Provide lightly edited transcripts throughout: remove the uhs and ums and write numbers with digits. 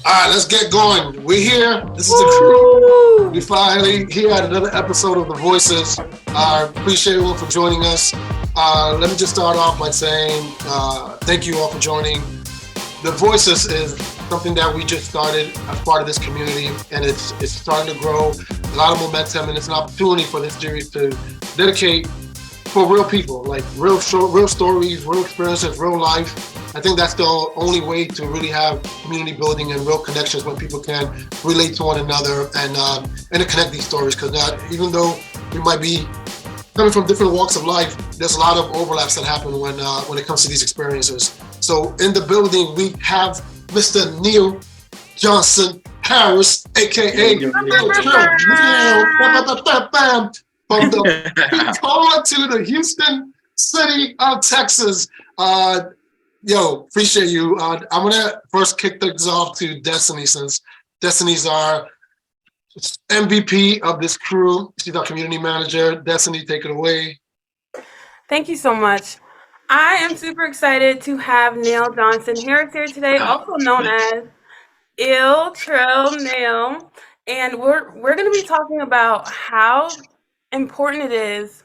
All right, let's get going. We're here. This is the crew. Woo! We finally here at another episode of The Voices. Appreciate everyone for joining us. Let me just start off by saying thank you all for joining. The Voices is something that we just started as part of this community, and it's starting to grow. A lot of momentum, and it's an opportunity for this series to dedicate for real people, like real stories, real experiences, real life. I think that's the only way to really have community building and real connections when people can relate to one another and to connect these stories. Because even though we might be coming from different walks of life, there's a lot of overlaps that happen when it comes to these experiences. So in the building, we have Mr. Neil Johnson Harris, aka Neil from the Pensacola to the Houston city of Texas. Appreciate you. I'm gonna first kick things off to Destiny, since Destiny's our MVP of this crew. She's our community manager. Destiny, take it away. Thank you so much. I am super excited to have Neil Johnson Harris here today, also known as Ill Trail Nail, and we're going to be talking about how important it is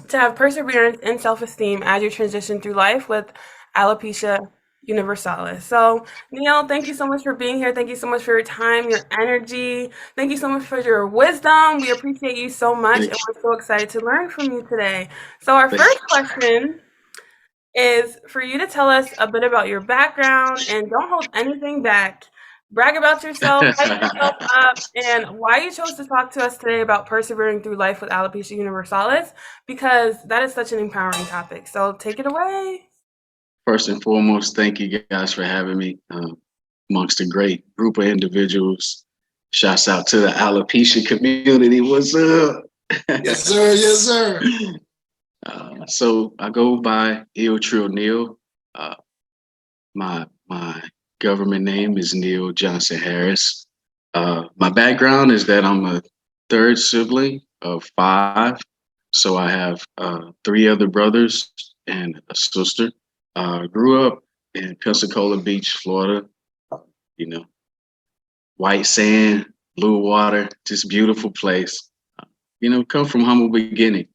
to have perseverance and self-esteem as you transition through life with alopecia universalis. So, Neil, thank you so much for being here. Thank you so much for your time, your energy. Thank you so much for your wisdom. We appreciate you so much, and we're so excited to learn from you today. So, our first question is for you to tell us a bit about your background, and don't hold anything back. Brag about yourself, hype yourself up, and why you chose to talk to us today about persevering through life with alopecia universalis, because that is such an empowering topic. So take it away. First and foremost, thank you guys for having me amongst a great group of individuals. Shouts out to the alopecia community. What's up? Yes, sir. Yes, sir. So I go by Ill Trail Neil. My government name is Neil Johnson Harris. My background is that I'm a third sibling of 5. So I have 3 other brothers and a sister. Grew up in Pensacola Beach, Florida. White sand, blue water, just beautiful place. Come from humble beginnings.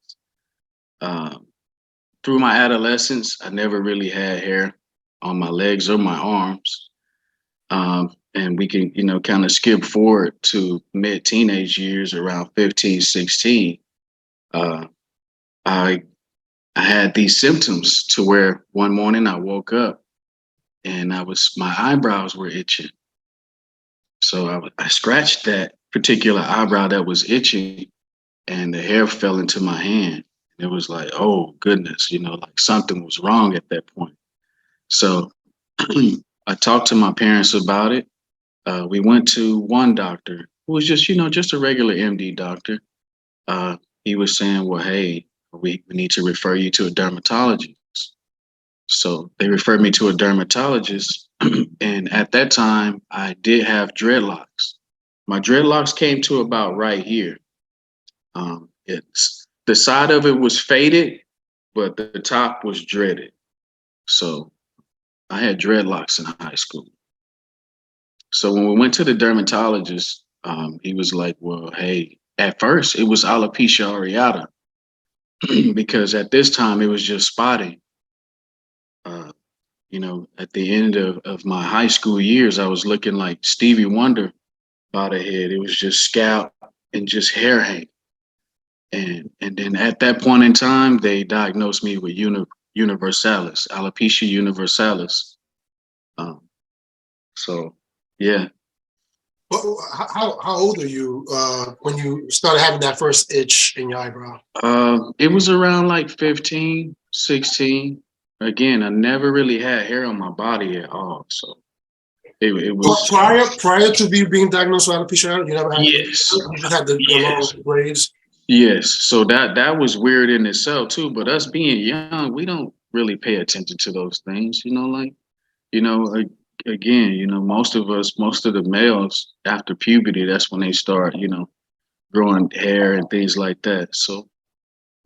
Through my adolescence, I never really had hair on my legs or my arms. And we can, kind of skip forward to mid-teenage years, around 15, 16. I had these symptoms to where one morning I woke up and my eyebrows were itching. So I scratched that particular eyebrow that was itching, and the hair fell into my hand. It was like, oh goodness, like something was wrong at that point. So I talked to my parents about it. We went to one doctor who was just a regular MD doctor. He was saying, well, hey, we need to refer you to a dermatologist. So they referred me to a dermatologist. And at that time, I did have dreadlocks. My dreadlocks came to about right here. The side of it was faded, but the top was dreaded. So I had dreadlocks in high school. So when we went to the dermatologist, he was like, well, hey, at first it was alopecia areata, because at this time it was just spotting. At the end of my high school years, I was looking like Stevie Wonder by the head. It was just scalp and just hair hang. And then at that point in time, they diagnosed me with universalis, alopecia universalis. So, yeah. Well, how old are you when you started having that first itch in your eyebrow? It was around like 15, 16. Again, I never really had hair on my body at all. So it was prior to being diagnosed with alopecia, you never had. Yes. You just had the long braids. Yes. So that was weird in itself too. But us being young, we don't really pay attention to those things. Again, most of the males after puberty, that's when they start, growing hair and things like that. So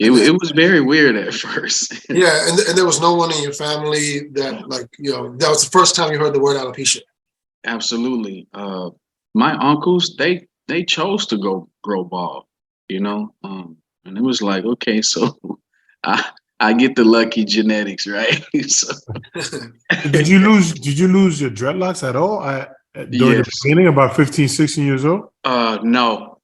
it was very weird at first. Yeah, and there was no one in your family that that was the first time you heard the word alopecia. Absolutely. My uncles, they chose to go grow bald, you know, and it was like, okay, so I I get the lucky genetics, right? So Did you lose your dreadlocks at all during the yes. beginning, about 15, 16 years old? No,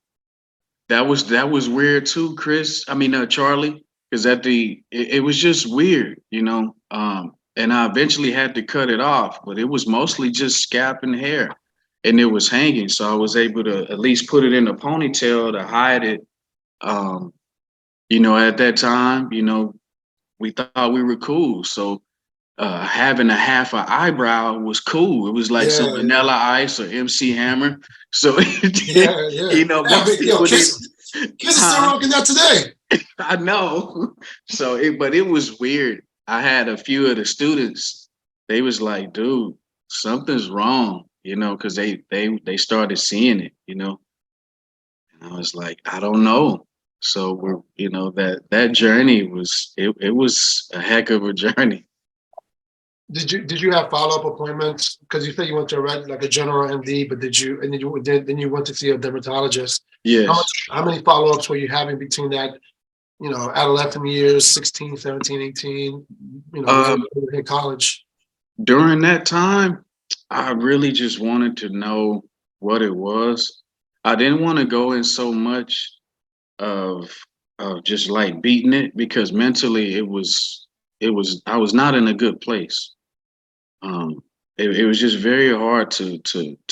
that was weird too, Chris. I mean, Charlie, because it was just weird, you know. And I eventually had to cut it off, but it was mostly just scalp and hair, and it was hanging, so I was able to at least put it in a ponytail to hide it. Um, at that time, we thought we were cool, so having a half an eyebrow was cool. It was like Yeah, some yeah, Vanilla Ice or MC Hammer. So, yeah, yeah. most Yo, people didn't. kids are still Huh? rocking that today. I know. But it was weird. I had a few of the students. They was like, "Dude, something's wrong," because they started seeing it, And I was like, "I don't know." So that journey it was a heck of a journey. Did you have follow-up appointments? Because you said you went to a general MD, but then you went to see a dermatologist. Yes. How many follow-ups were you having between that, adolescent years, 16, 17, 18, right Um, in college? During that time, I really just wanted to know what it was. I didn't want to go in so much of just like beating it because mentally it was I was not in a good place. Um, it was just very hard to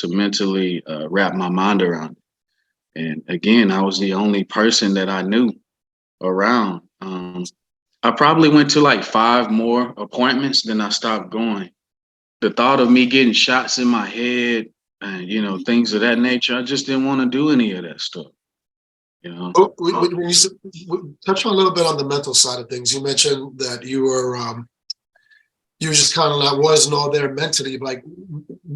mentally wrap my mind around it. And again, I was the only person that I knew around. I probably went to like 5 more appointments, then I stopped going. The thought of me getting shots in my head and things of that nature, I just didn't want to do any of that stuff. You know. Oh, touch on a little bit on the mental side of things. You mentioned that you were just kind of like wasn't all there mentally. Like,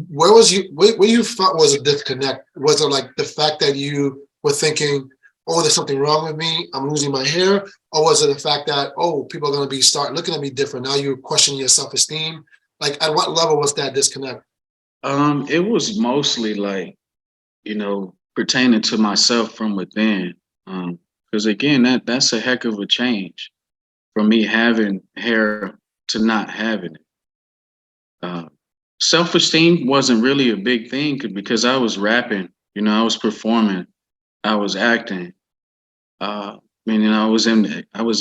where you felt was a disconnect? Was it like the fact that you were thinking, oh, there's something wrong with me, I'm losing my hair? Or was it the fact that, oh, people are going to start looking at me different? Now you're questioning your self-esteem. Like, at what level was that disconnect? It was mostly like, pertaining to myself from within. Because again, that's a heck of a change from me having hair to not having it. Uh, Self-esteem wasn't really a big thing because I was rapping, I was performing, I was acting. I was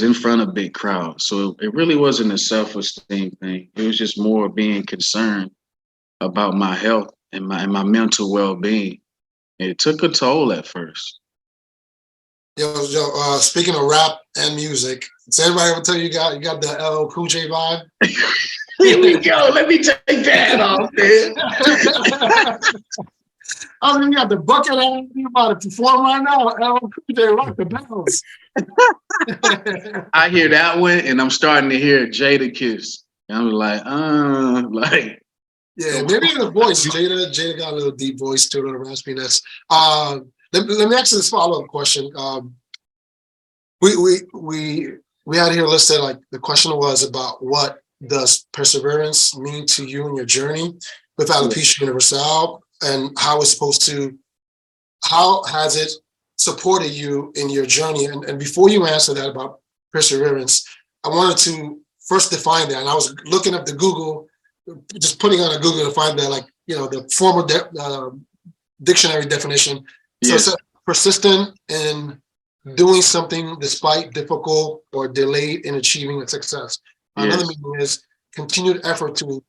in front of big crowds, so it really wasn't a self-esteem thing. It was just more being concerned about my health and my mental well-being. It took a toll at first. Yo, speaking of rap and music, does anybody ever tell you got the LL Cool J vibe? Here we go. Let me take that off, man. I mean, you got the bucket on. You about to perform right now. LL Cool J rock the bells. I hear that one, and I'm starting to hear Jada Kiss. And I'm like, Yeah, maybe in the voice. Jada got a little deep voice to a little raspiness. Let me ask you this follow-up question. We had here listed, like, the question was about what does perseverance mean to you in your journey with Alopecia Universalis, and how has it supported you in your journey? And before you answer that about perseverance, I wanted to first define that. And I was looking up the Google, just putting on a Google to find that, like, the formal dictionary definition. So yes, it's persistent in doing something despite difficult or delayed in achieving a success. Another yes. meaning is continued effort to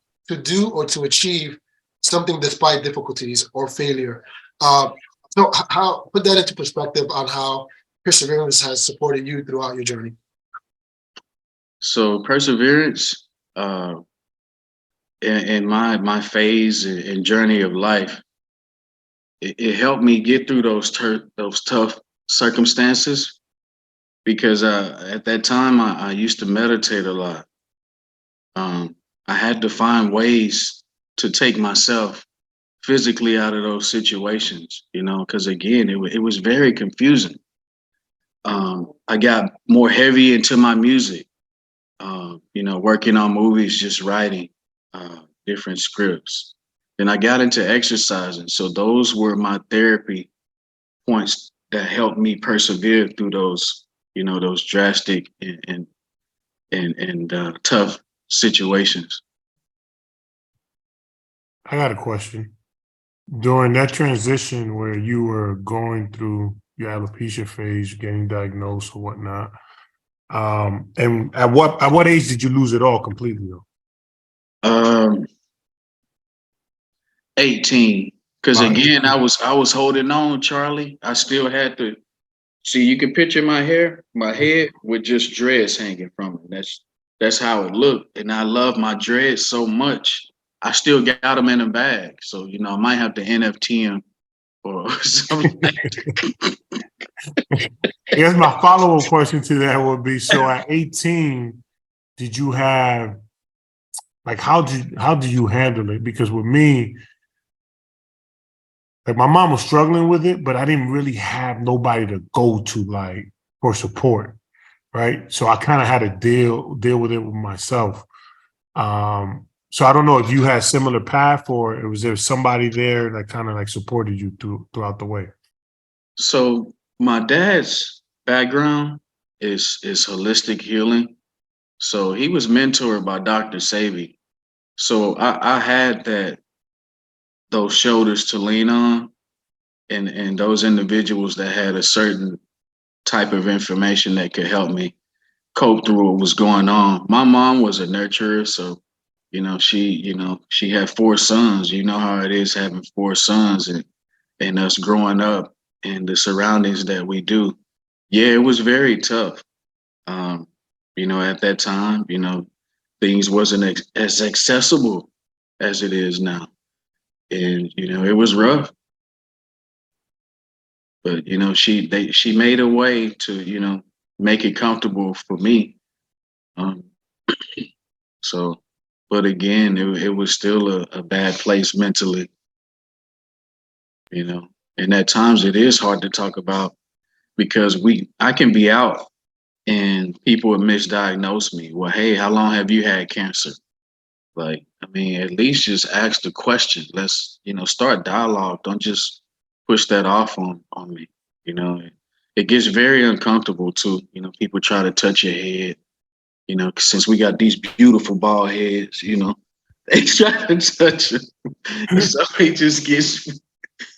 do or to achieve something despite difficulties or failure. So how put that into perspective on how perseverance has supported you throughout your journey. So perseverance, in my phase and journey of life, it helped me get through those tough circumstances because at that time I used to meditate a lot. I had to find ways to take myself physically out of those situations, because again, it was very confusing. I got more heavy into my music, working on movies, just writing different scripts. Then I got into exercising. So those were my therapy points that helped me persevere through those, those drastic and tough situations. I got a question. During that transition where you were going through your alopecia phase, getting diagnosed or whatnot, and at what age did you lose it all completely though? 18. Because Wow, again, 18. I was holding on, Charlie. I still had to see. You can picture my hair, my head with just dreads hanging from it. That's how it looked, and I love my dreads so much. I still got them in a bag, so I might have to NFT them or something. I guess my follow-up question to that would be: so at 18, did you have like how did you handle it? Because with me, like my mom was struggling with it, but I didn't really have nobody to go to like for support, right? So I kind of had to deal with it with myself. So I don't know if you had similar path or was there somebody there that kind of like supported you throughout the way? So my dad's background is holistic healing. So he was mentored by Dr. Savy. So I had those shoulders to lean on and those individuals that had a certain type of information that could help me cope through what was going on. My mom was a nurturer, so she had 4 sons. You know how it is having 4 sons and us growing up and the surroundings that we do. Yeah, it was very tough. At that time, things wasn't as accessible as it is now. And it was rough. But she made a way to make it comfortable for me. Um, so, but again, it was still a bad place mentally. And at times it is hard to talk about because I can be out and people would misdiagnose me. Well, hey, how long have you had cancer? Like, I mean, at least just ask the question. Let's, start dialogue. Don't just push that off on me. It gets very uncomfortable too. People try to touch your head. Since we got these beautiful bald heads, they try to touch it. So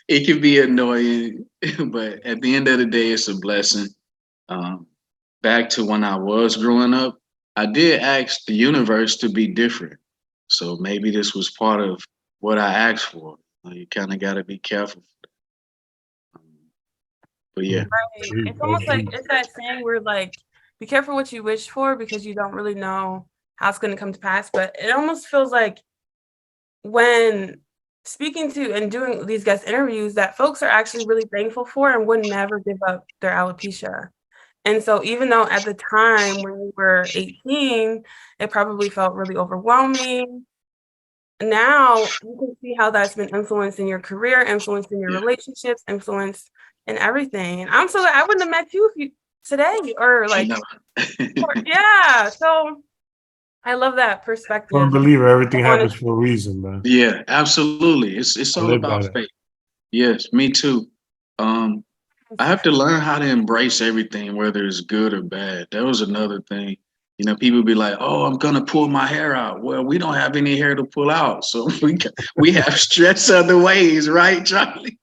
it can be annoying. But at the end of the day, it's a blessing. Um, Back to when I was growing up, I did ask the universe to be different. So maybe this was part of what I asked for. You kind of got to be careful. But yeah. Right. It's almost like it's that saying where like, be careful what you wish for because you don't really know how it's going to come to pass. But it almost feels like when speaking to and doing these guest interviews that folks are actually really thankful for and would never give up their alopecia. And so even though at the time when we were 18, it probably felt really overwhelming, now you can see how that's been influenced in your career, influenced in your Yeah. relationships, influenced in everything. And I'm so glad I wouldn't have met you if you today or like, yeah. So I love that I'm a perspective. believer everything happens for a reason, man. Yeah, absolutely. It's I all live by about that. faith. Yes, me too. I have to learn how to embrace everything, whether it's good or bad. That was another thing. People be like, "Oh, I'm gonna pull my hair out." Well, we don't have any hair to pull out, so we have stress other ways, right, Charlie?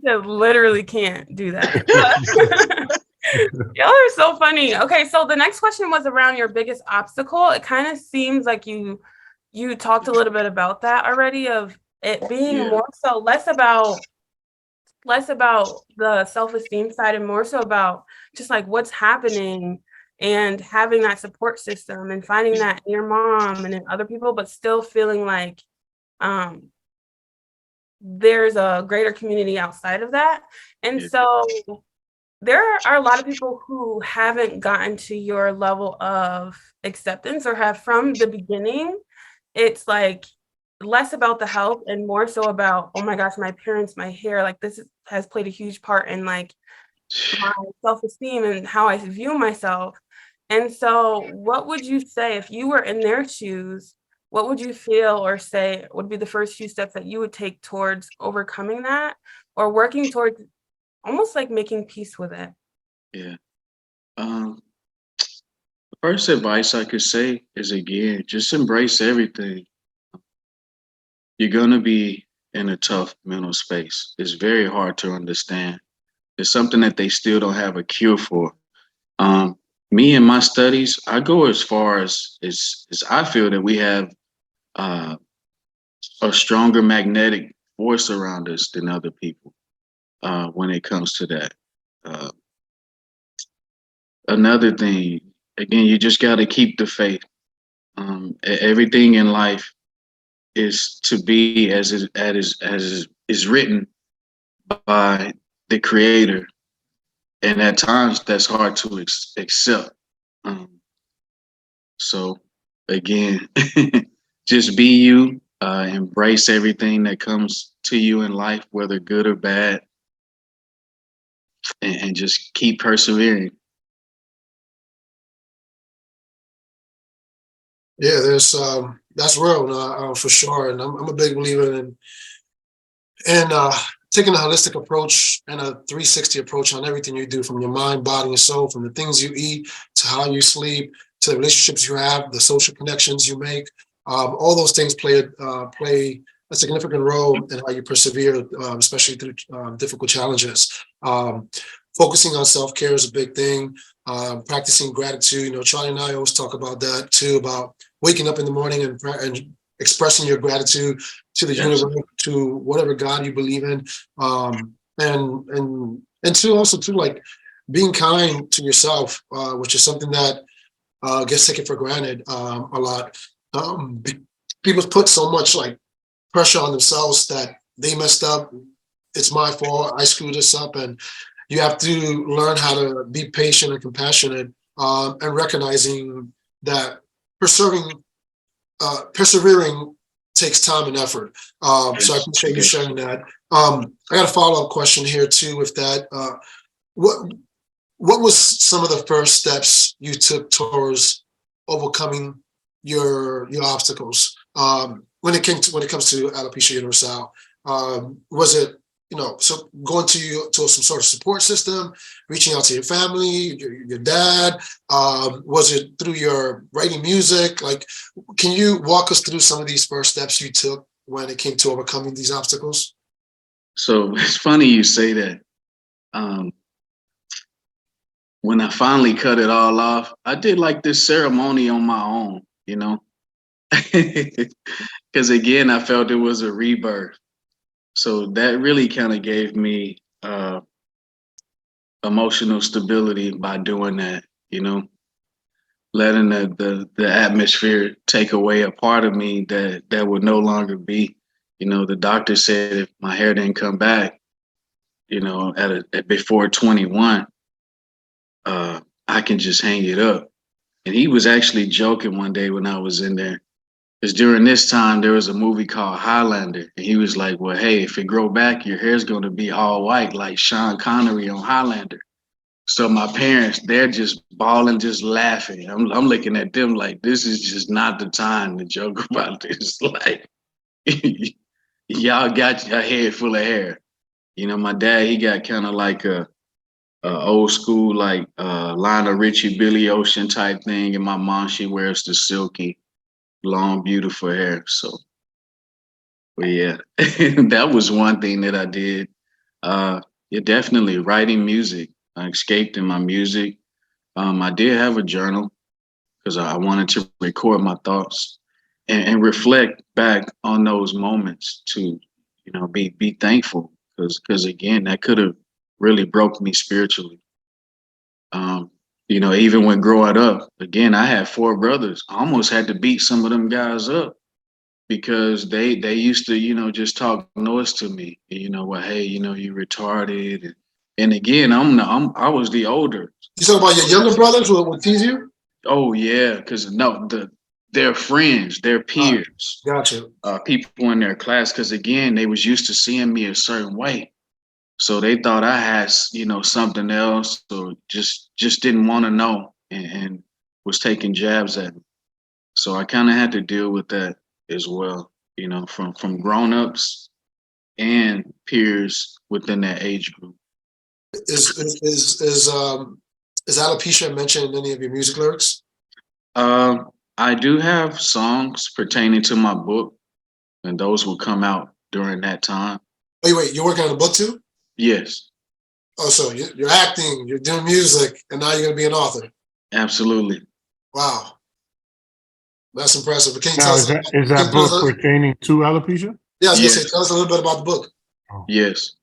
You literally can't do that. Y'all are so funny. Okay, so the next question was around your biggest obstacle. It kind of seems like you talked a little bit about that already, of it being Yeah. more so less about the self-esteem side and more so about just like what's happening and having that support system and finding that in your mom and in other people, but still feeling like there's a greater community outside of that. And Yeah. so there are a lot of people who haven't gotten to your level of acceptance or have from the beginning. It's like less about the health and more so about, oh my gosh, my parents, my hair, like has played a huge part in like my self-esteem and how I view myself. And so what would you say if you were in their shoes? what would you feel or say would be the first few steps that you would take towards overcoming that or working towards almost like making peace with it? Yeah. The first advice I could say is, again, just embrace everything. You're going to be in a tough mental space. It's very hard to understand. It's something that they still don't have a cure for. Me and my studies, I go as far as I feel that we have uh, a stronger magnetic force around us than other people when it comes to that. Uh, Another thing, again, you just got to keep the faith. Everything in life is to be as is written by the Creator, and at times that's hard to accept. Um, so again, just be you. Embrace everything that comes to you in life, whether good or bad, and just keep persevering. Yeah, that's real, for sure. And I'm a big believer in taking a holistic approach and a 360 approach on everything you do, from your mind, body, and soul, from the things you eat to how you sleep to the relationships you have, the social connections you make. All those things play a significant role in how you persevere, especially through difficult challenges. Focusing on self-care is a big thing. Practicing gratitude. Charlie and I always talk about that too, about waking up in the morning and expressing your gratitude to the Yes. universe, to whatever God you believe in, and to also to like being kind to yourself, which is something that gets taken for granted a lot. People put so much like pressure on themselves that they messed up. It's my fault. I screwed this up, and you have to learn how to be patient and compassionate, and recognizing that persevering takes time and effort. So I Yes. appreciate you sharing that. I got a follow-up question here too with that. What was some of the first steps you took towards overcoming your obstacles when it comes to alopecia universal? Was it so going to some sort of support system, reaching out to your family, your dad? Was it through your writing music? Like, can you walk us through some of these first steps you took when it came to overcoming these obstacles? So it's funny you say that. When I finally cut it all off, I did like this ceremony on my own, because again, I felt it was a rebirth. So that really kind of gave me emotional stability by doing that, letting the atmosphere take away a part of me that would no longer be. The doctor said if my hair didn't come back, at before 21, I can just hang it up. And he was actually joking one day when I was in there, because during this time there was a movie called Highlander, and he was like, "Well, hey, if it grow back, your hair's going to be all white like Sean Connery on Highlander." So my parents, they're just bawling, just laughing. I'm looking at them like, this is just not the time to joke about this. Like, y'all got a head full of hair. My dad, he got kind of like a old school, like Lionel Richie, Billy Ocean type thing. And my mom, she wears the silky, long, beautiful hair. So, but yeah, that was one thing that I did. Yeah, definitely writing music. I escaped in my music. I did have a journal because I wanted to record my thoughts and reflect back on those moments to, be thankful, because again, that could have really broke me spiritually. Even when growing up, again, I had four brothers. I almost had to beat some of them guys up because they used to, just talk noise to me. Well, hey, you retarded. And again, I was the older. You talking about your younger brothers will tease you? Oh yeah, because no, their friends, their peers, Gotcha. people in their class. Because again, they was used to seeing me a certain way, so they thought I had, something else, or just didn't want to know, and was taking jabs at me. So I kind of had to deal with that as well, you know, from grown-ups and peers within that age group. Is alopecia mentioned in any of your music lyrics? I do have songs pertaining to my book, and those will come out during that time. Wait, you're working on a book too? Yes, Oh, so you're acting, you're doing music, and now you're going to be an author. absolutely. Wow, that's impressive. But can you Now, tell is us? that book pertaining to alopecia? Yeah, I was going to Yes. say, tell us a little bit about the book. Yes.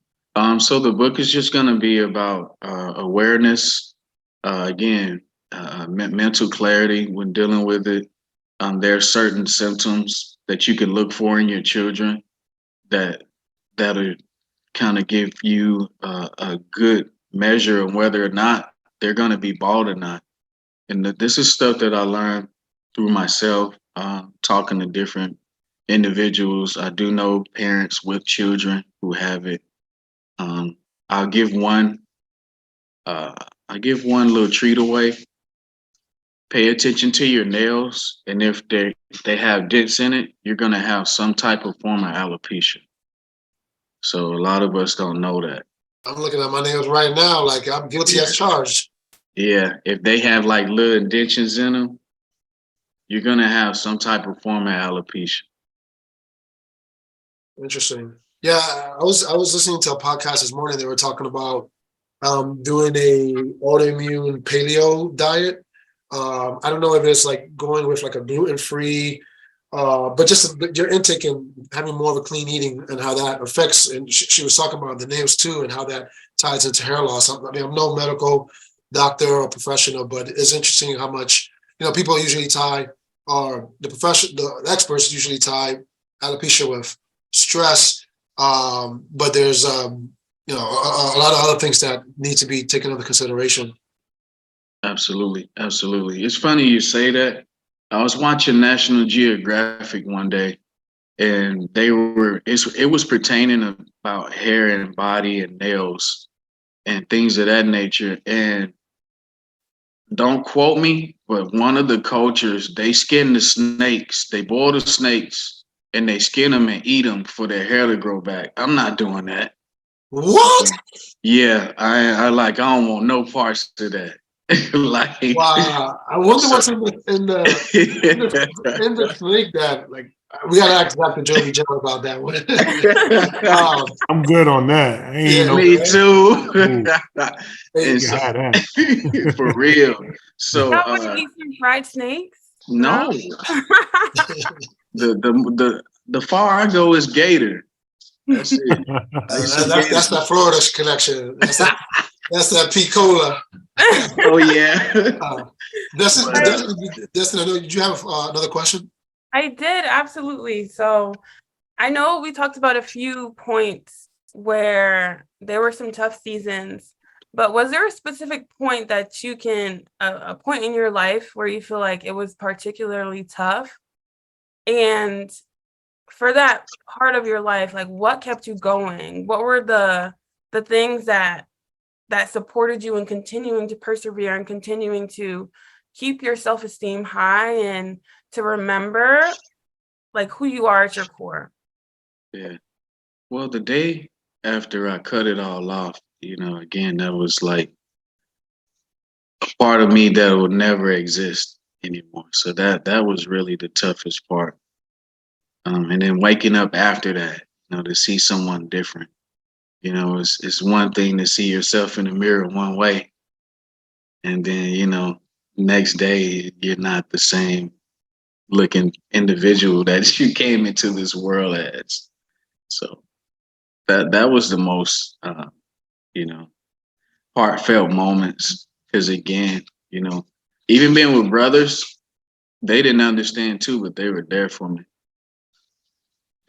So the book is just going to be about awareness, again, mental clarity when dealing with it. There are certain symptoms that you can look for in your children that'll kind of give you a good measure of whether or not they're going to be bald or not. And this is stuff that I learned through myself, talking to different individuals. I do know parents with children who have it. Um, I'll give one. I give one little treat away. Pay attention to your nails, and if they have dents in it, you're gonna have some type of form of alopecia. So a lot of us don't know that. I'm looking at my nails right now, like I'm guilty as charged. Yeah, if they have like little indentions in them, you're gonna have some type of form of alopecia. Interesting. Yeah, I was listening to a podcast this morning. They were talking about doing a autoimmune paleo diet. I don't know if it's like going with like a gluten-free, but just your intake and having more of a clean eating and how that affects. And she was talking about the nails too and how that ties into hair loss. I mean, I'm no medical doctor or professional, but it's interesting how much, people usually tie, or the experts usually tie alopecia with stress. But there's, a lot of other things that need to be taken into consideration. Absolutely, absolutely. It's funny you say that. I was watching National Geographic one day, and it was pertaining about hair and body and nails and things of that nature. And don't quote me, but one of the cultures, they skin the snakes, they boil the snakes, and they skin them and eat them for their hair to grow back. I'm not doing that. What? Yeah, I don't want no parts of that. Like, wow, I wonder what's in the snake that, like, we gotta ask Dr. Joey John about that one. I'm good on that. Yeah, me too. Hey, For real. So That would eat some fried snakes? no. The far I go is gator. That's it. that's that Florida connection. That's that P. Cola. Oh yeah. Destin, did you have another question? I did, absolutely. So I know we talked about a few points where there were some tough seasons, but was there a specific point that you can, a point in your life where you feel like it was particularly tough? And for that part of your life, like, what kept you going? What were the things that supported you in continuing to persevere and continuing to keep your self-esteem high and to remember like who you are at your core? Yeah. Well, the day after I cut it all off, again, that was like a part of me that will never exist anymore. So that was really the toughest part. And then waking up after that, to see someone different. It's one thing to see yourself in the mirror one way, and then, next day you're not the same looking individual that you came into this world as. So that was the most, heartfelt moments. Because again, even being with brothers, they didn't understand too, but they were there for me.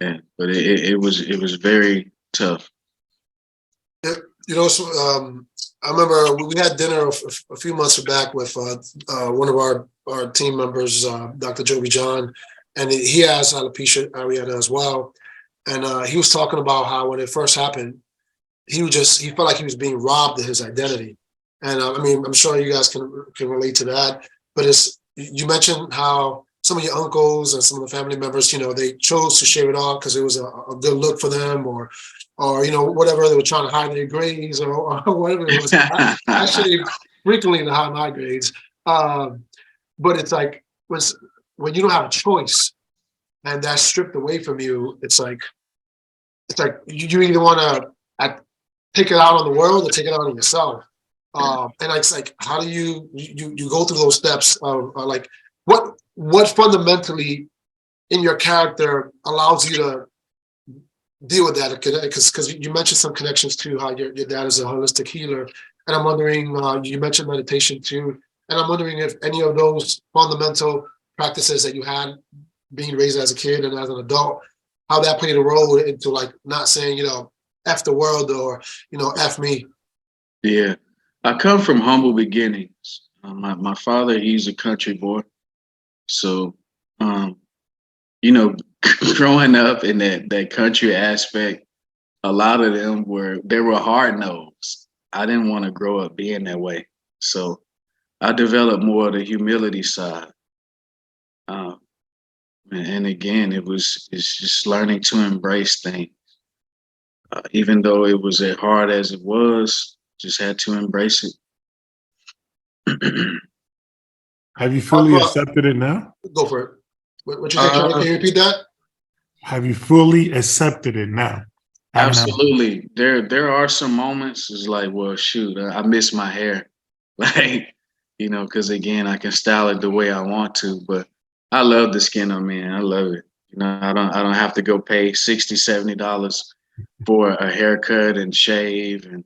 Yeah, but it was very tough. So, I remember we had dinner a few months back with one of our team members, Dr. Joby John, and he has alopecia areata as well. And he was talking about how when it first happened, he felt like he was being robbed of his identity. And I'm sure you guys can relate to that. But you mentioned how some of your uncles and some of the family members, they chose to shave it off because it was a good look for them, or whatever, they were trying to hide their grades or whatever it was. I shaved frequently to hide my grades. But it's like when you don't have a choice and that's stripped away from you, it's like you either want to take it out on the world or take it out on yourself. And it's like, how do you go through those steps of like what fundamentally in your character allows you to deal with that? Because you mentioned some connections to how your dad is a holistic healer, and I'm wondering, you mentioned meditation too, and I'm wondering if any of those fundamental practices that you had being raised as a kid and as an adult, how that played a role into like not saying, F the world or, F me. Yeah, I come from humble beginnings. My father, he's a country boy. So, growing up in that country aspect, a lot of them were hard nosed. I didn't want to grow up being that way. So I developed more of the humility side. And again, it's just learning to embrace things. Even though it was as hard as it was, just had to embrace it. Have you fully accepted it now? Go for it. What you think, Charlie? Can you repeat that? Have you fully accepted it now? Absolutely. There are some moments it's like, well, shoot, I miss my hair. Like, because again, I can style it the way I want to, but I love the skin on me. I love it. I don't have to go pay $60, $70 for a haircut and shave, and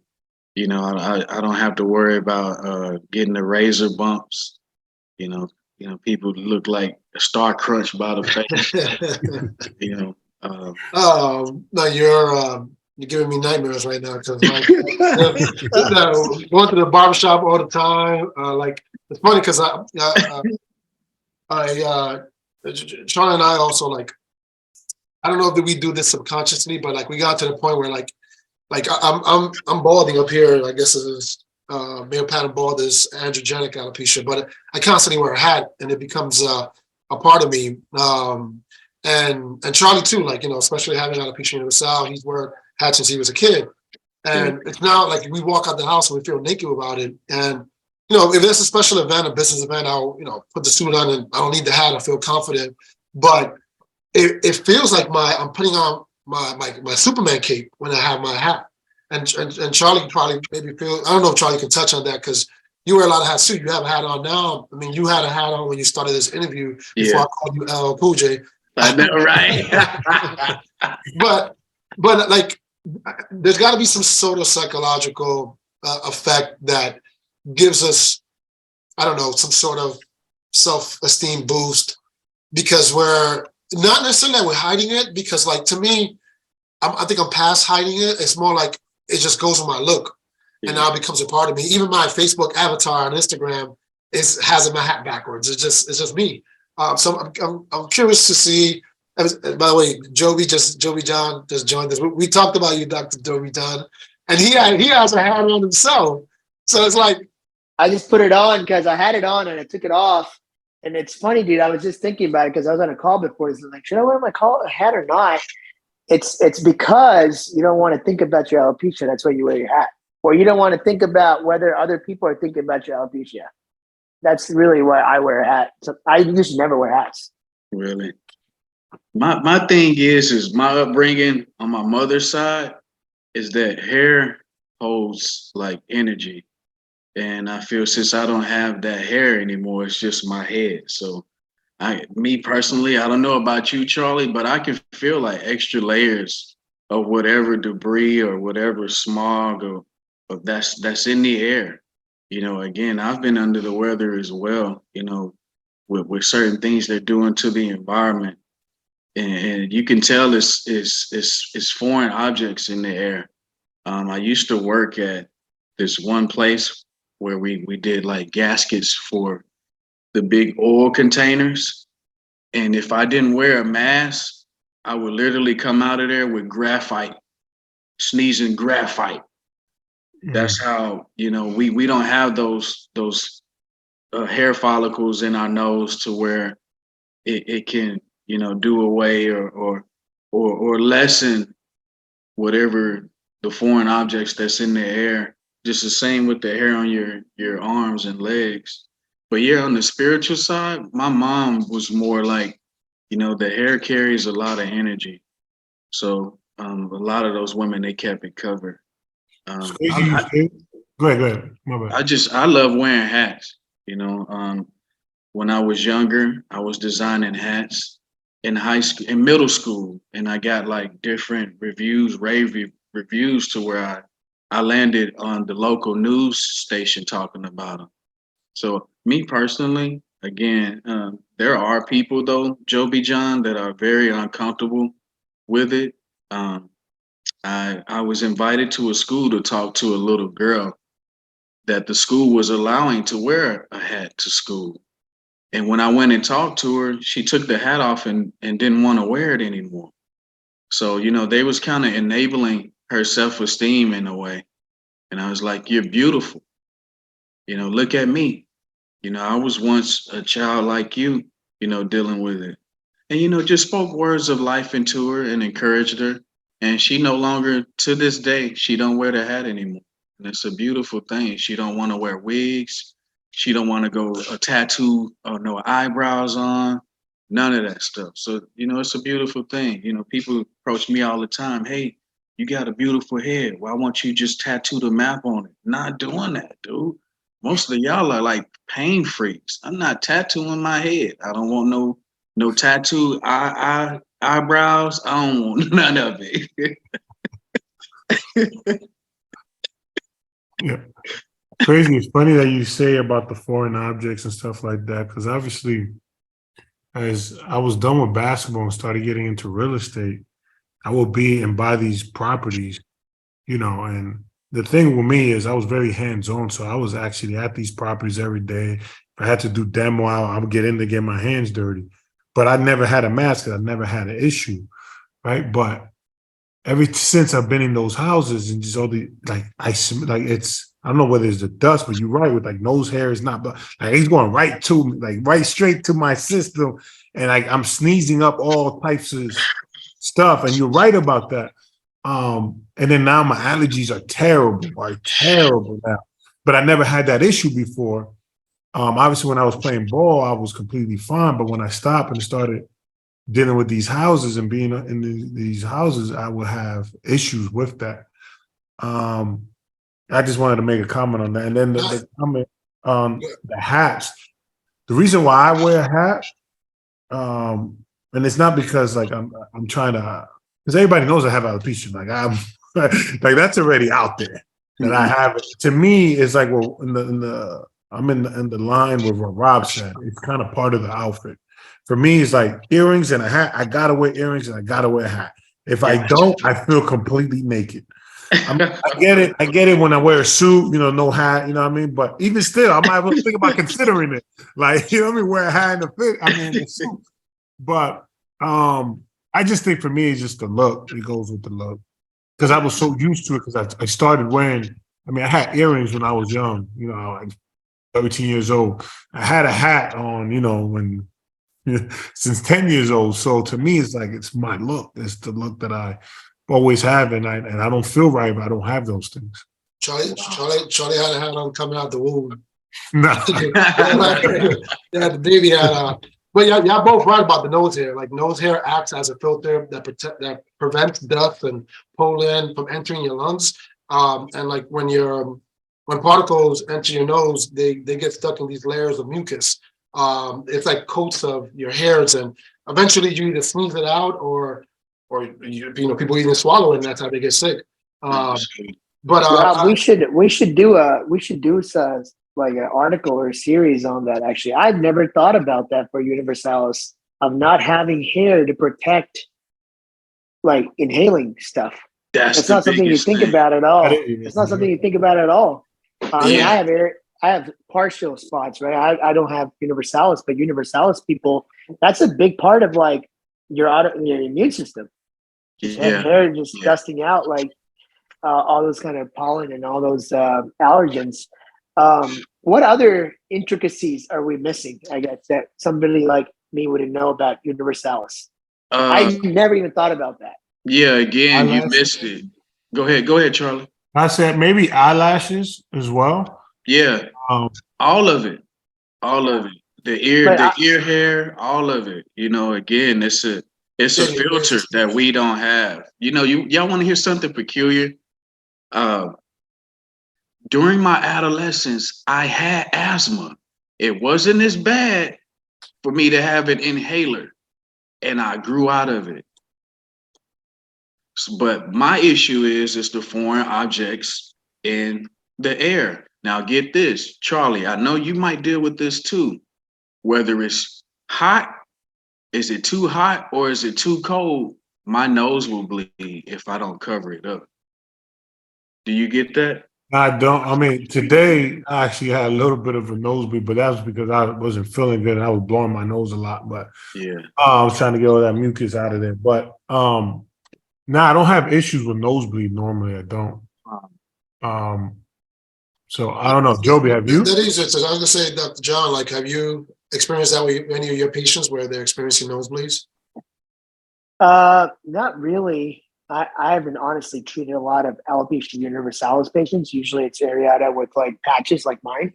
I don't have to worry about getting the razor bumps. People look like a star crunch by the face. No, you're giving me nightmares right now because like going to the barbershop all the time. Like it's funny because Sean and I also like, I don't know if we do this subconsciously, but like we got to the point where like I'm balding up here. I guess it is male pattern bald is androgenic alopecia, but I constantly wear a hat and it becomes a part of me. And Charlie too, like, especially having Alopecia Universalis, he's wearing hats since he was a kid. And it's now like we walk out the house and we feel naked about it. And, if there's a special event, a business event, I'll, put the suit on and I don't need the hat. I feel confident. But it feels like I'm putting on my Superman cape when I have my hat. And Charlie can probably maybe feel, I don't know if Charlie can touch on that because you wear a lot of hats too. You have a hat on now. I mean, you had a hat on when you started this interview before I called you LL Cool J. I know, right? but like, there's got to be some sort of psychological effect that gives us, I don't know, some sort of self-esteem boost because we're not necessarily that we're hiding it. Because, like, to me, I think I'm past hiding it. It's more like it just goes with my look, and now it becomes a part of me. Even my Facebook avatar on Instagram has my hat backwards. It's just me. So I'm curious to see. By the way, Joby John just joined us. We talked about you, Dr. Joby John, and he has a hat on himself. So it's like I just put it on because I had it on and I took it off. And it's funny, dude. I was just thinking about it because I was on a call before. So like, should I wear my hat or not? It's because you don't want to think about your alopecia. That's why you wear your hat, or you don't want to think about whether other people are thinking about your alopecia. That's really why I wear a hat. So I used to never wear hats. Really? My thing is my upbringing on my mother's side is that hair holds like energy. And I feel since I don't have that hair anymore, it's just my head. So me personally, I don't know about you, Charlie, but I can feel like extra layers of whatever debris or whatever smog or that's in the air. Again, I've been under the weather as well, with certain things they're doing to the environment. And you can tell it's foreign objects in the air. I used to work at this one place where we did like gaskets for the big oil containers. And if I didn't wear a mask, I would literally come out of there with graphite, sneezing graphite. That's how, we don't have those hair follicles in our nose to where it can, do away or lessen whatever the foreign objects that's in the air. Just the same with the hair on your arms and legs. But yeah, on the spiritual side, my mom was more like, the hair carries a lot of energy. So a lot of those women, they kept it covered. Go ahead. My bad. I love wearing hats. When I was younger, I was designing hats in high school, in middle school, and I got like different reviews, reviews to where I landed on the local news station talking about them. So me personally, again, there are people though, Joby John, that are very uncomfortable with it. I was invited to a school to talk to a little girl that the school was allowing to wear a hat to school. And when I went and talked to her, she took the hat off and didn't want to wear it anymore. So, they was kind of enabling her self-esteem in a way. And I was like, you're beautiful. Look at me. I was once a child like you, dealing with it. And, just spoke words of life into her and encouraged her. And she no longer, to this day, she don't wear the hat anymore. And it's a beautiful thing. She don't want to wear wigs. She don't want to go a tattoo or no eyebrows on, none of that stuff. So, it's a beautiful thing. People approach me all the time. Hey, you got a beautiful head. Why won't you just tattoo the map on it? Not doing that, dude. Most of y'all are like pain freaks. I'm not tattooing my head. I don't want no tattoo eyebrows. I don't want none of it. Yeah. Crazy. It's funny that you say about the foreign objects and stuff like that, because obviously, as I was done with basketball and started getting into real estate, I would be and buy these properties, and the thing with me is I was very hands-on. So I was actually at these properties every day. If I had to do demo, I would get in to get my hands dirty. But I never had a mask. I never had an issue, right? But ever since I've been in those houses and just all the I don't know whether it's the dust, but you're right with like nose hair is not, but like it's going right to me, like right straight to my system, and like I'm sneezing up all types of stuff. And you're right about that. And then now my allergies are terrible now. But I never had that issue before. Obviously, when I was playing ball, I was completely fine. But when I stopped and started dealing with these houses and being in these houses, I would have issues with that. I just wanted to make a comment on that. And then the comment on the hats. The reason why I wear a hat, and it's not because like I'm trying to, because everybody knows I have alopecia. Like I'm like that's already out there that I have it. To me, it's like well I'm in the line with what Rob said. It's kind of part of the outfit. For me, it's like earrings and a hat. I gotta wear earrings and I gotta wear a hat. If I don't, I feel completely naked. I get it when I wear a suit, no hat, you know what I mean? But even still, I might think about considering it. Like, you know what I mean? Wear a hat and a fit. I mean, a suit. But I just think for me, it's just the look. It goes with the look. Because I was so used to it because I started wearing, I had earrings when I was young, like 13 years old. I had a hat on, when since 10 years old. So to me, it's like, it's my look. It's the look that I always have. And I don't feel right if I don't have those things. Charlie had a hat on coming out the womb. No. Yeah, the baby hat on. But y'all both right about the nose hair. Like nose hair acts as a filter that prevents dust and pollen from entering your lungs. And like when particles enter your nose, they get stuck in these layers of mucus. It's like coats of your hairs, and eventually you either sneeze it out or people even swallow it, and that's how they get sick. Rob, we should do like an article or a series on that. Actually, I've never thought about that for Universalis of not having hair to protect like inhaling stuff. That's not something you think about at all. It's not something you think about at all. I mean, I have partial spots, right? I don't have Universalis, but Universalis people, that's a big part of like your immune system. Hair just dusting out like all those kind of pollen and all those allergens. What other intricacies are we missing? I guess that somebody like me wouldn't know about universalis. Uh, I never even thought about that. yeah, again, you Eyelash. missed it. Go ahead, Charlie. I said maybe eyelashes as well. Yeah, Um, all of it, all of it. But The ear hair, all of it. You know, again, it's a filter that we don't have. You know, y'all want to hear something peculiar? During my adolescence, I had asthma. It wasn't as bad for me to have an inhaler, and I grew out of it. But my issue is the foreign objects in the air. Now get this, Charlie, I know you might deal with this too. Whether it's hot, is it too hot or is it too cold? My nose will bleed if I don't cover it up. Do you get that? I don't. I mean, today I actually had a little bit of a nosebleed, but that was because I wasn't feeling good and I was blowing my nose a lot. But Yeah. I was trying to get all that mucus out of there. But no, I don't have issues with nosebleed normally. I don't. So I don't know, Joby, have you? That is it. So I was gonna say, Dr. John, like, have you experienced that with any of your patients where they're experiencing nosebleeds? Not really. I haven't honestly treated a lot of alopecia universalis patients. Usually it's areata with like patches like mine.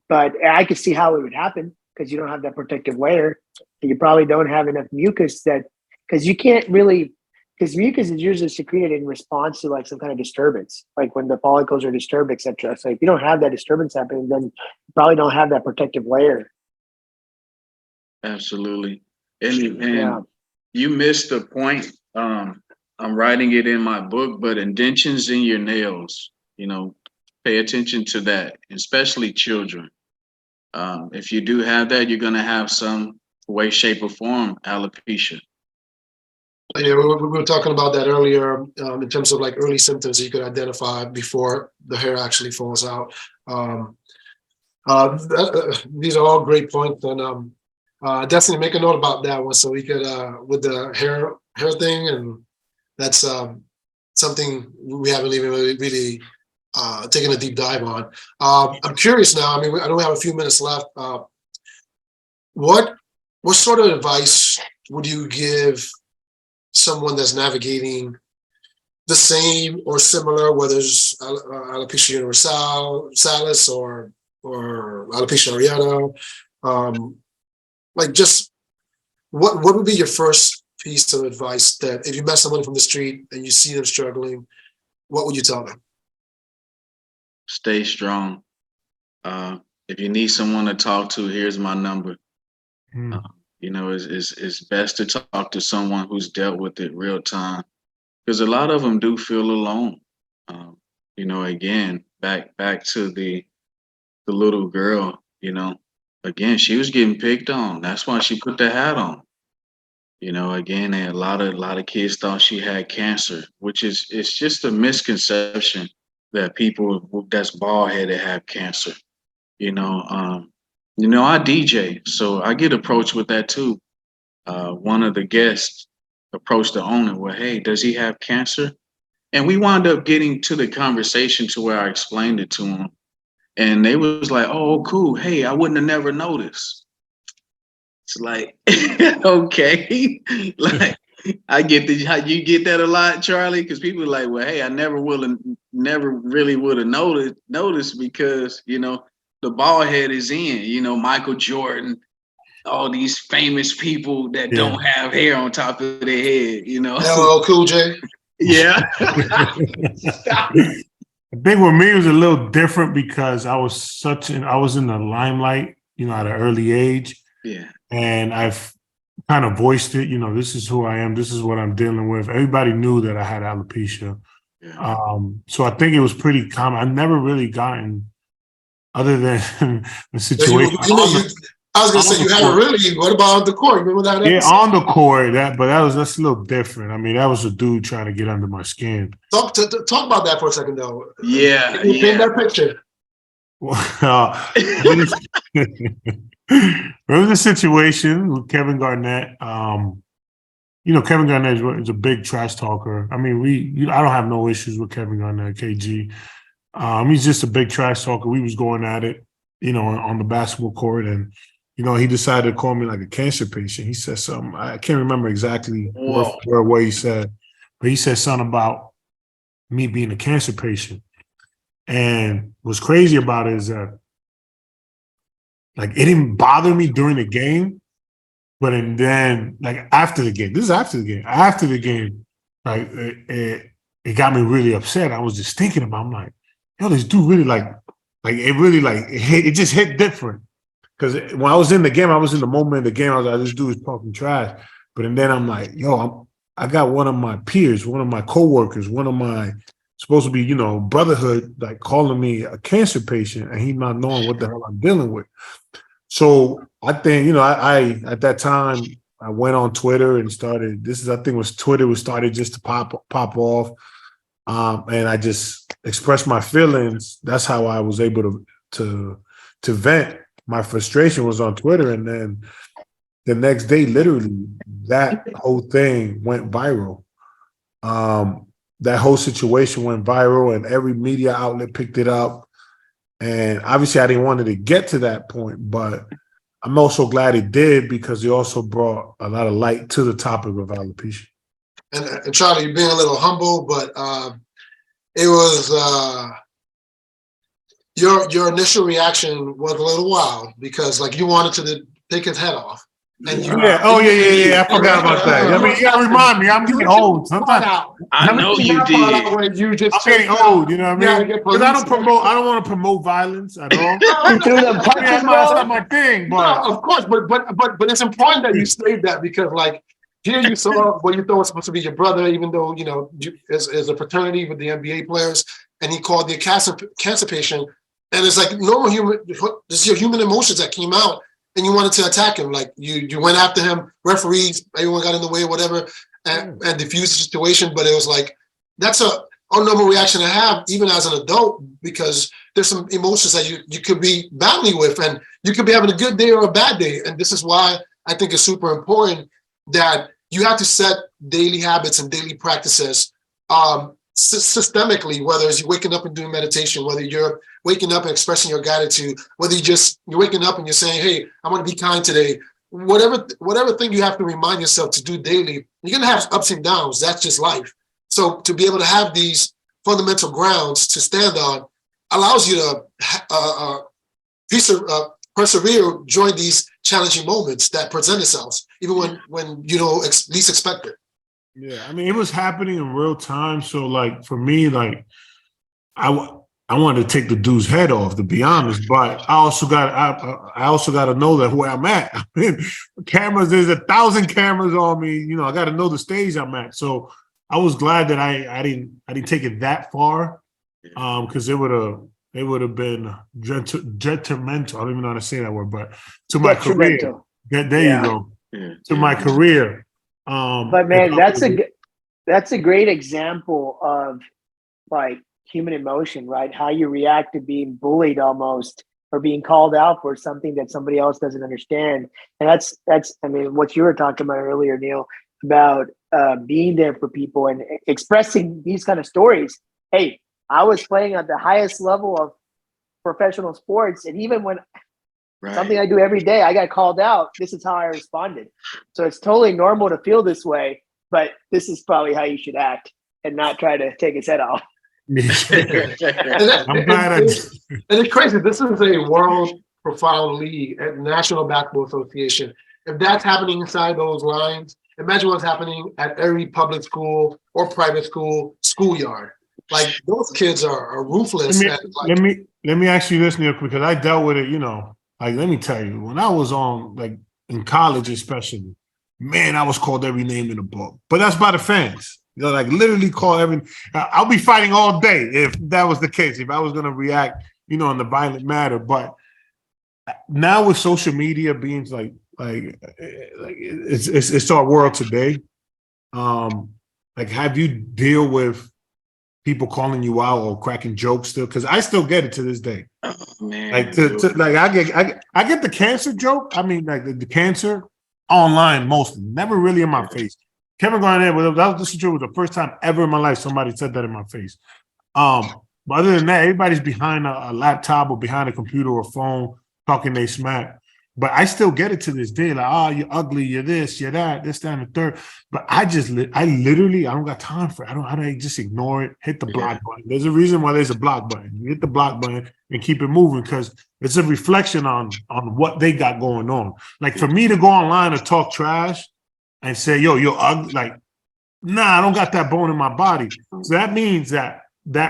But I could see how it would happen because you don't have that protective layer. And you probably don't have enough mucus because you can't really, because mucus is usually secreted in response to like some kind of disturbance, like when the follicles are disturbed, etc. So if you don't have that disturbance happening, then you probably don't have that protective layer. Absolutely. And you missed the point. I'm writing it in my book, but indentions in your nails, you know, pay attention to that, especially children. If you do have that, you're going to have some way, shape, or form alopecia. Yeah, we were talking about that earlier in terms of like early symptoms you could identify before the hair actually falls out. These are all great points, and definitely make a note about that one so we could with the hair thing, and that's something we haven't even really taken a deep dive on. I'm curious now. I mean, I know we have a few minutes left. What sort of advice would you give someone that's navigating the same or similar, whether it's alopecia universalis or alopecia areata? Like, just what would be your first piece of advice that if you met someone from the street and you see them struggling, what would you tell them? Stay strong. If you need someone to talk to, here's my number. You know, it's best to talk to someone who's dealt with it real time, because a lot of them do feel alone. You know, again, back to the little girl, you know, again, she was getting picked on. That's why she put the hat on. You know, again, a lot of kids thought she had cancer, which it's just a misconception that people that's bald headed have cancer. You know, I DJ, so I get approached with that too. One of the guests approached the owner, well, hey, does he have cancer? And we wound up getting to the conversation to where I explained it to him. And they was like, oh, cool. Hey, I wouldn't have never noticed. It's like, okay. Like, I get how you get that a lot, Charlie, because people are like, well, hey, I never really would have noticed because, you know, the bald head is in, you know, Michael Jordan, all these famous people that don't have hair on top of their head, you know. LL Cool J. Yeah. I think with me it was a little different because I was in the limelight, you know, at an early age. Yeah. And I've kind of voiced it, you know, this is who I am, this is what I'm dealing with. Everybody knew that I had alopecia. Yeah. So I think it was pretty common. I've never really gotten, other than the situation. I was gonna say you haven't really. What about the court? Remember that episode? Yeah, on the court, that's a little different. I mean, that was a dude trying to get under my skin. Talk about that for a second, though. Yeah, paint that picture. Well, there was a situation with Kevin Garnett. You know, Kevin Garnett is a big trash talker. I mean, I don't have no issues with Kevin Garnett, KG. He's just a big trash talker. We was going at it, you know, on the basketball court, and he decided to call me like a cancer patient. He said something, I can't remember exactly Whoa. what he said, but he said something about me being a cancer patient. And what's crazy about it is that, like, it didn't bother me during the game, but and then, like, after the game, like, it got me really upset. I was just thinking about, I'm like, yo, this dude really it just hit different. Because when I was in the game, I was in the moment of the game. I was like, this dude is talking trash. But and then I'm like, yo, I got one of my peers, one of my coworkers, one of my supposed to be, brotherhood, like calling me a cancer patient, and he not knowing what the hell I'm dealing with. So I think, I at that time I went on Twitter and started. Twitter was started just to pop off, and I just expressed my feelings. That's how I was able to vent. My frustration was on Twitter, and then the next day, literally, that whole thing went viral. That whole situation went viral, and every media outlet picked it up. And obviously, I didn't want it to get to that point, but I'm also glad it did, because it also brought a lot of light to the topic of alopecia. And Charlie, you're being a little humble, but it was your initial reaction was a little wild, because like you wanted to take his head off. And I forgot about that. I mean, you gotta remind me. I'm getting old. Sometimes I know you did. I'm getting old. You know what I mean? Because I don't want to promote violence at all. That's not my thing. But no, of course, but it's important that you state that, because like here you saw what you thought was supposed to be your brother, even though as a fraternity with the NBA players, and he called the cancer patient, and it's like normal human. This is your human emotions that came out. And you wanted to attack him, like you went after him. Referees, everyone got in the way, whatever, and diffused the situation. But it was like that's a normal reaction to have, even as an adult, because there's some emotions that you could be battling with, and you could be having a good day or a bad day. And this is why I think it's super important that you have to set daily habits and daily practices systemically, whether it's you waking up and doing meditation, whether you're waking up and expressing your gratitude, whether you're waking up and you're saying, hey, I want to be kind today, whatever thing you have to remind yourself to do daily. You're going to have ups and downs. That's just life. So to be able to have these fundamental grounds to stand on allows you to persevere during these challenging moments that present themselves, even when you don't least expect it. Yeah, I mean, it was happening in real time. So, like, for me, like, I wanted to take the dude's head off, to be honest. But I also got to know that where I'm at. I mean, there's 1,000 cameras on me. I got to know the stage I'm at. So I was glad that I didn't take it that far, because it would have been detrimental. I don't even know how to say that word, but to my career. There you go. Yeah. To my career. But man, that's a great example of like human emotion, right? How you react to being bullied almost, or being called out for something that somebody else doesn't understand. And that's I mean, what you were talking about earlier, Neil, about being there for people and expressing these kind of stories. Hey, I was playing at the highest level of professional sports, and even when something I do every day, I got called out, this is how I responded. So it's totally normal to feel this way, but this is probably how you should act and not try to take his head off. I'm glad. And it's crazy. This is a world profound league at National Basketball Association. If that's happening inside those lines, imagine what's happening at every public school or private school schoolyard. Like those kids are ruthless. Let me ask you this, Neil, because I dealt with it. Like, let me tell you, when I was in college, especially, man, I was called every name in the book. But that's by the fans. Like literally call every. I'll be fighting all day if that was the case. If I was going to react, in the violent matter. But now with social media being like it's our world today. Like, have you deal with people calling you out or cracking jokes still? Because I still get it to this day. Oh, man. Like I get the cancer joke. I mean, like the cancer online mostly, never really in my face. Kevin Garnett, that was the first time ever in my life somebody said that in my face. But other than that, everybody's behind a laptop or behind a computer or phone talking they smack. But I still get it to this day. Like, oh, you're ugly, you're this, you're that, this, that, and the third. But I literally, I don't got time for it. How do I just ignore it? Hit the block button. There's a reason why there's a block button. You hit the block button and keep it moving because it's a reflection on what they got going on. Like for me to go online and talk trash and say, yo, you're ugly. Like, nah, I don't got that bone in my body. So that means that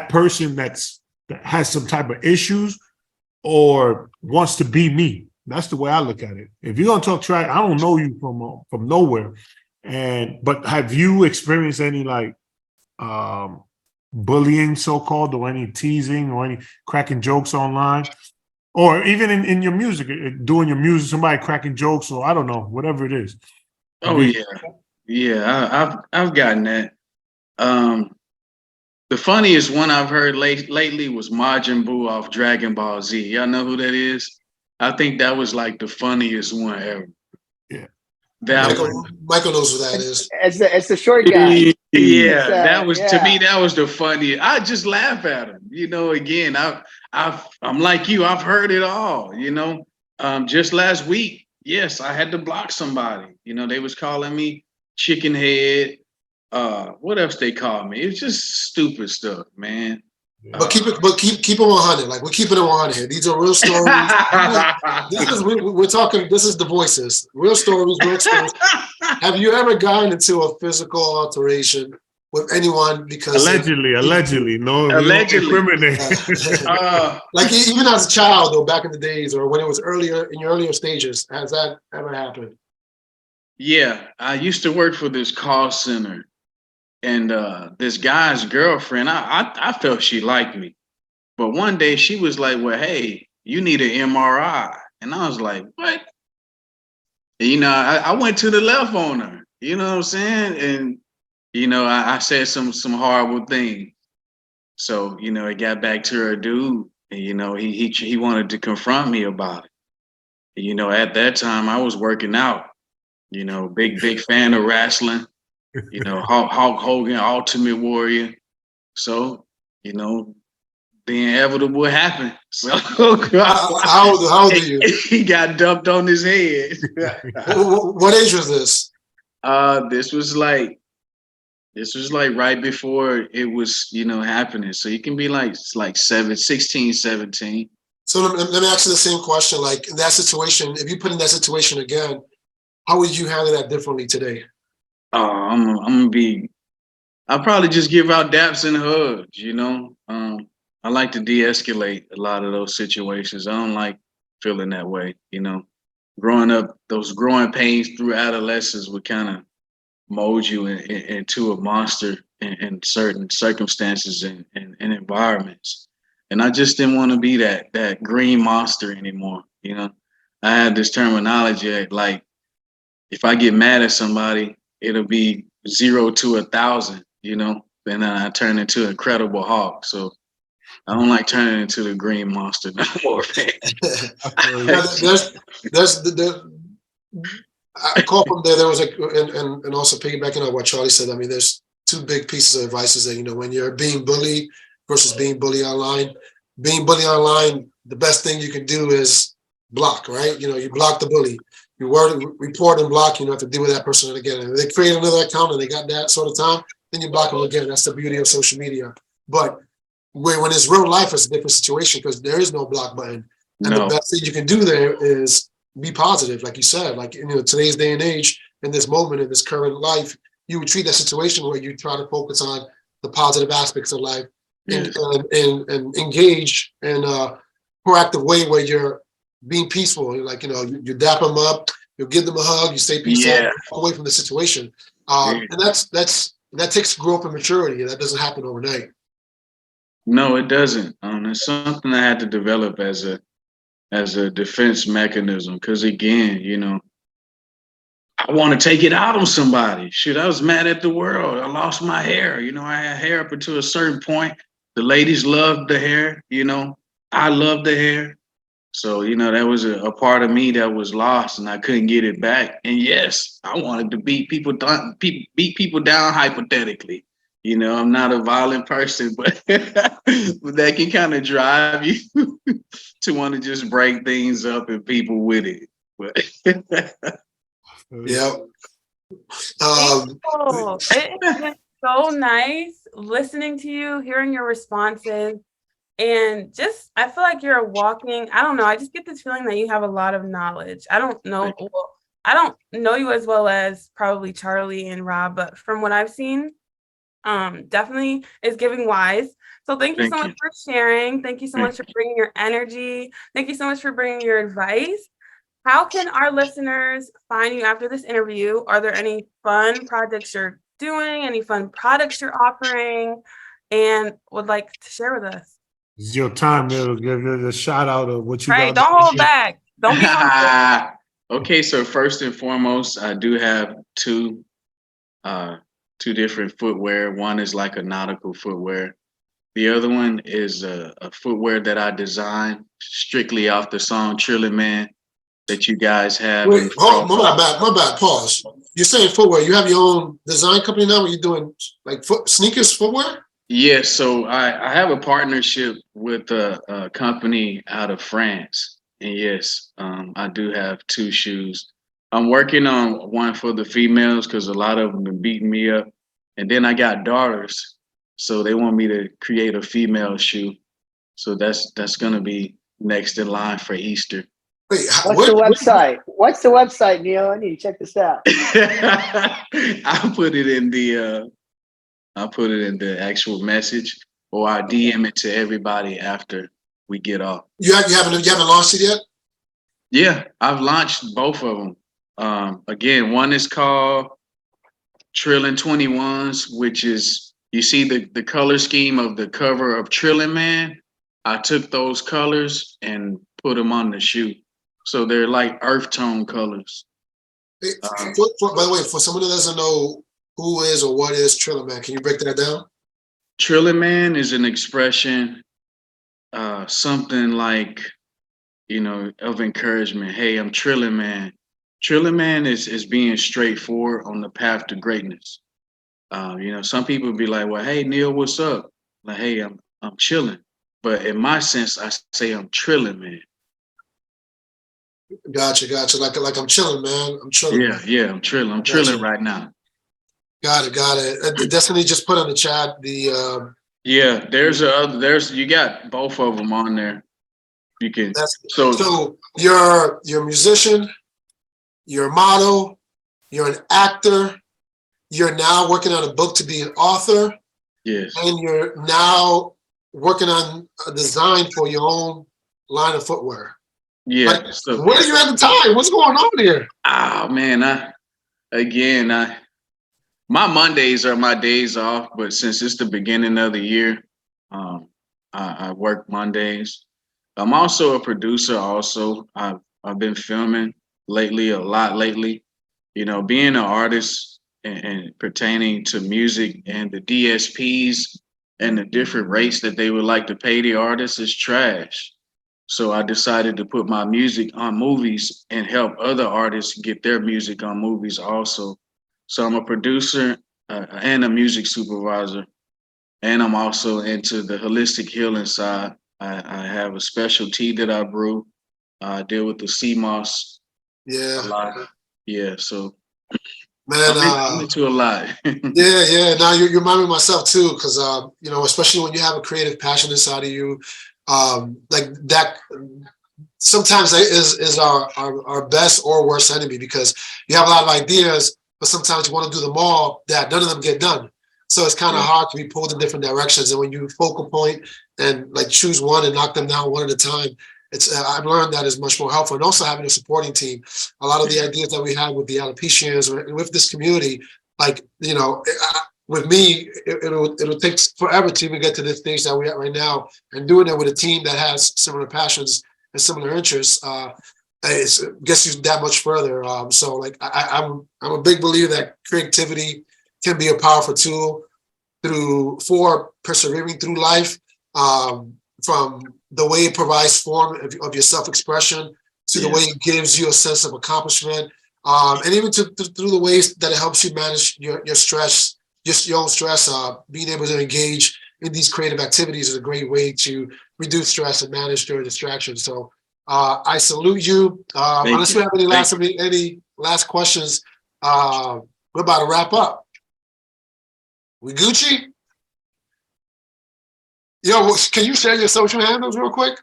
person that has some type of issues or wants to be me. That's the way I look at it. If you're gonna talk trash, I don't know you from nowhere. But have you experienced any like bullying, so-called, or any teasing or any cracking jokes online? Or even in your music, doing your music, somebody cracking jokes, or I don't know, whatever it is. Oh yeah. I've gotten that. The funniest one I've heard lately was Majin Buu off Dragon Ball Z. Y'all know who that is? I think that was like the funniest one ever. Yeah. Michael knows who that is. It's the short guy. Yeah, that was to me. That was the funniest. I just laugh at him. You know, again, I'm like you. I've heard it all. You know, just last week, yes, I had to block somebody. You know, they was calling me chicken head. What else they call me? It's just stupid stuff, man. But keep it 100. Like we're keeping it 100 here. These are real stories. We're talking. This is the voices. Real stories. Real stories. Have you ever gotten into a physical alteration with anyone because allegedly? No, allegedly. Like even as a child, or back in the days, or when it was earlier in your earlier stages, has that ever happened? Yeah, I used to work for this call center. And this guy's girlfriend, I felt she liked me. But one day she was like, well, hey, you need an MRI. And I was like, what? And, you know, I went to the left on her. You know what I'm saying? And, you know, I said some horrible things. So, you know, it got back to her dude. And, you know, he wanted to confront me about it. And, you know, at that time I was working out. You know, big fan of wrestling. You know, Hulk Hogan, Ultimate Warrior. So, you know, the inevitable happened. So, how old are you? He got dumped on his head. What age was this? This was like right before it was, you know, happening. So you can be like 16, 17. So let me ask you the same question. Like in that situation, if you put in that situation again, how would you handle that differently today? I'm gonna be. I'll probably just give out daps and hugs. You know, I like to de-escalate a lot of those situations. I don't like feeling that way. You know, growing up, those growing pains through adolescence would kind of mold you into a monster in certain circumstances and environments. And I just didn't want to be that green monster anymore. You know, I had this terminology like, if I get mad at somebody, it'll be 0 to 1,000, you know, and then I turn into Incredible Hulk. So I don't like turning into the green monster no more. I call from there. There was and also piggybacking on what Charlie said. I mean, there's two big pieces of advice is that, you know, when you're being bullied versus being bullied online. Being bullied online, the best thing you can do is block, right? You know, you block the bully. You report and block, you don't have to deal with that person again. And if they create another account and they got that sort of time, then you block them again. That's the beauty of social media. But when it's real life, it's a different situation because there is no block button. And the best thing you can do there is be positive, like you said. Like, you know, today's day and age, in this moment, in this current life, you would treat that situation where you try to focus on the positive aspects of life and engage in a proactive way where you're being peaceful. Like, you know, you dap them up, you give them a hug, you stay peaceful, away from the situation. And that takes growth and maturity. That doesn't happen overnight. No, it doesn't. It's something I had to develop as a defense mechanism. Because again, you know, I want to take it out on somebody. Shit, I was mad at the world. I lost my hair. You know, I had hair up until a certain point. The ladies loved the hair. You know, I loved the hair. So, you know, that was a part of me that was lost and I couldn't get it back. And yes, I wanted to beat people down hypothetically. You know, I'm not a violent person, but that can kind of drive you to want to just break things up and people with it. But Yeah. It has been so nice listening to you, hearing your responses, and just I feel like you're a walking. I don't know. I just get this feeling that you have a lot of knowledge. I don't know. Well, I don't know you as well as probably Charlie and Rob, but from what I've seen, definitely is giving wise. So thank you so thank much you. for sharing. Thank you so Thank much for bringing your energy. Thank you so much for bringing your advice. How can our listeners find you after this interview? Are there any fun projects you're doing? Any fun products you're offering? And would like to share with us? It's your time there to give you a shout out of what you Right. got. Don't hold back. Don't be humble. Okay, so first and foremost, I do have two different footwear. One is like a nautical footwear. The other one is a footwear that I designed strictly off the song Trillin' Man that you guys have. Wait, my bad. Pause. You're saying footwear. You have your own design company now? Where you're doing like sneakers, footwear? Yes, so I have a partnership with a company out of France. And yes, I do have two shoes. I'm working on one for the females because a lot of them been beating me up. And then I got daughters, so they want me to create a female shoe. So that's gonna be next in line for Easter. Wait, What's the website? What's the website, Neil? I need to check this out. I'll put it in the actual message, or I DM it to everybody after we get off. You haven't launched it yet? Yeah, I've launched both of them. Again, one is called Trillin' 21s, which is, you see the color scheme of the cover of Trillin' Man. I took those colors and put them on the shoe. So they're like earth tone colors. By the way, for someone who doesn't know who is or what is Trillin' Man, can you break that down? Trillin' Man is an expression, something like, of encouragement. Hey, I'm Trillin' Man. Trillin' Man is being straightforward on the path to greatness. Some people be like, well, hey, Neil, what's up? Like, hey, I'm chilling. But in my sense, I say I'm Trillin' Man. Gotcha. Like I'm chilling, man. I'm chilling. Yeah, I'm trilling. I'm trilling right now. Got it. Destiny just put on the chat the. There's you got both of them on there. You can. So you're a musician, you're a model, you're an actor, you're now working on a book to be an author. Yes. And you're now working on a design for your own line of footwear. Yeah. Like, where are you at the time? What's going on here? Oh man, my Mondays are my days off, but since it's the beginning of the year, I work Mondays. I'm also a producer. Also, I've been filming a lot lately. Being an artist and pertaining to music and the DSPs and the different rates that they would like to pay the artists is trash. So I decided to put my music on movies and help other artists get their music on movies also. So I'm a producer and a music supervisor. And I'm also into the holistic healing side. I have a special tea that I brew. I deal with the sea moss a lot. Yeah, so man, I'm into a lot. yeah. Now you remind me of myself too, because especially when you have a creative passion inside of you, like that. Sometimes that is our best or worst enemy, because you have a lot of ideas, but sometimes you want to do them all, that none of them get done. So it's kind of hard to be pulled in different directions. And when you focal point and like choose one and knock them down one at a time, I've learned that is much more helpful. And also having a supporting team. A lot of the ideas that we have with the Alopecians and with this community, with me, it'll take forever to even get to the stage that we're at right now. And doing it with a team that has similar passions and similar interests, it gets you that much further. So like I'm a big believer that creativity can be a powerful tool for persevering through life, from the way it provides form of your self-expression to the way it gives you a sense of accomplishment, and even through the ways that it helps you manage your stress, just your own stress. Being able to engage in these creative activities is a great way to reduce stress and manage your distractions. So I salute you. Unless we have any last questions, we're about to wrap up. We Gucci? Yo, can you share your social handles real quick?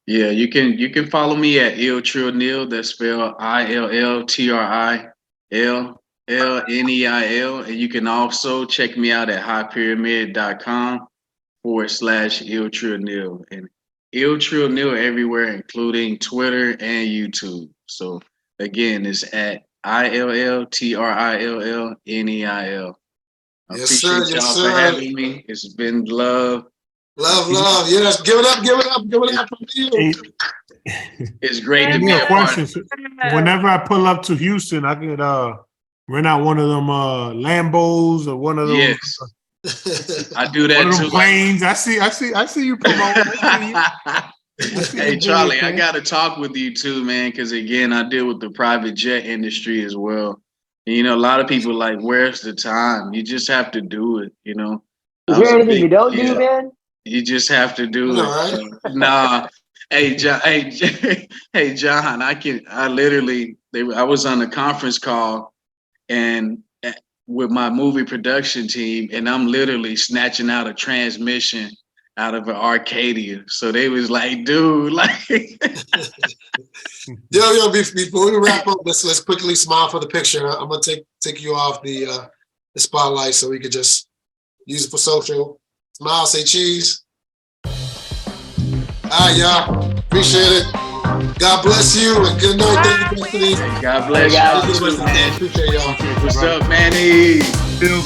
Yeah, you can follow me at Neil. That's spelled ILLTRILLNEIL. And you can also check me out at highpyramid.com/Neil. And Neil everywhere, including Twitter and YouTube. So again, it's at ILLTRILLNEIL. I appreciate y'all for having me. It's been love. Love. Yes, give it up for you. It's great to be a question. Whenever I pull up to Houston, I could rent out one of them Lambos or one of those. Yes. I do that too. Planes. I see you promoting. Hey Charlie, I gotta talk with you too, man, because again, I deal with the private jet industry as well. And, a lot of people like, where's the time? You just have to do it, Is there anything you don't do, man? You just have to do it. Right? Nah. Hey John, I was on a conference call and with my movie production team, and I'm literally snatching out a transmission out of an Arcadia. So they was like, dude, like Yo, before we wrap up, let's quickly smile for the picture. I'm gonna take you off the spotlight so we could just use it for social. Smile, say cheese. All right, y'all. Appreciate it. God bless you and good night. Thank you, Destiny. God bless y'all. Appreciate y'all. What's up, Manny? Still,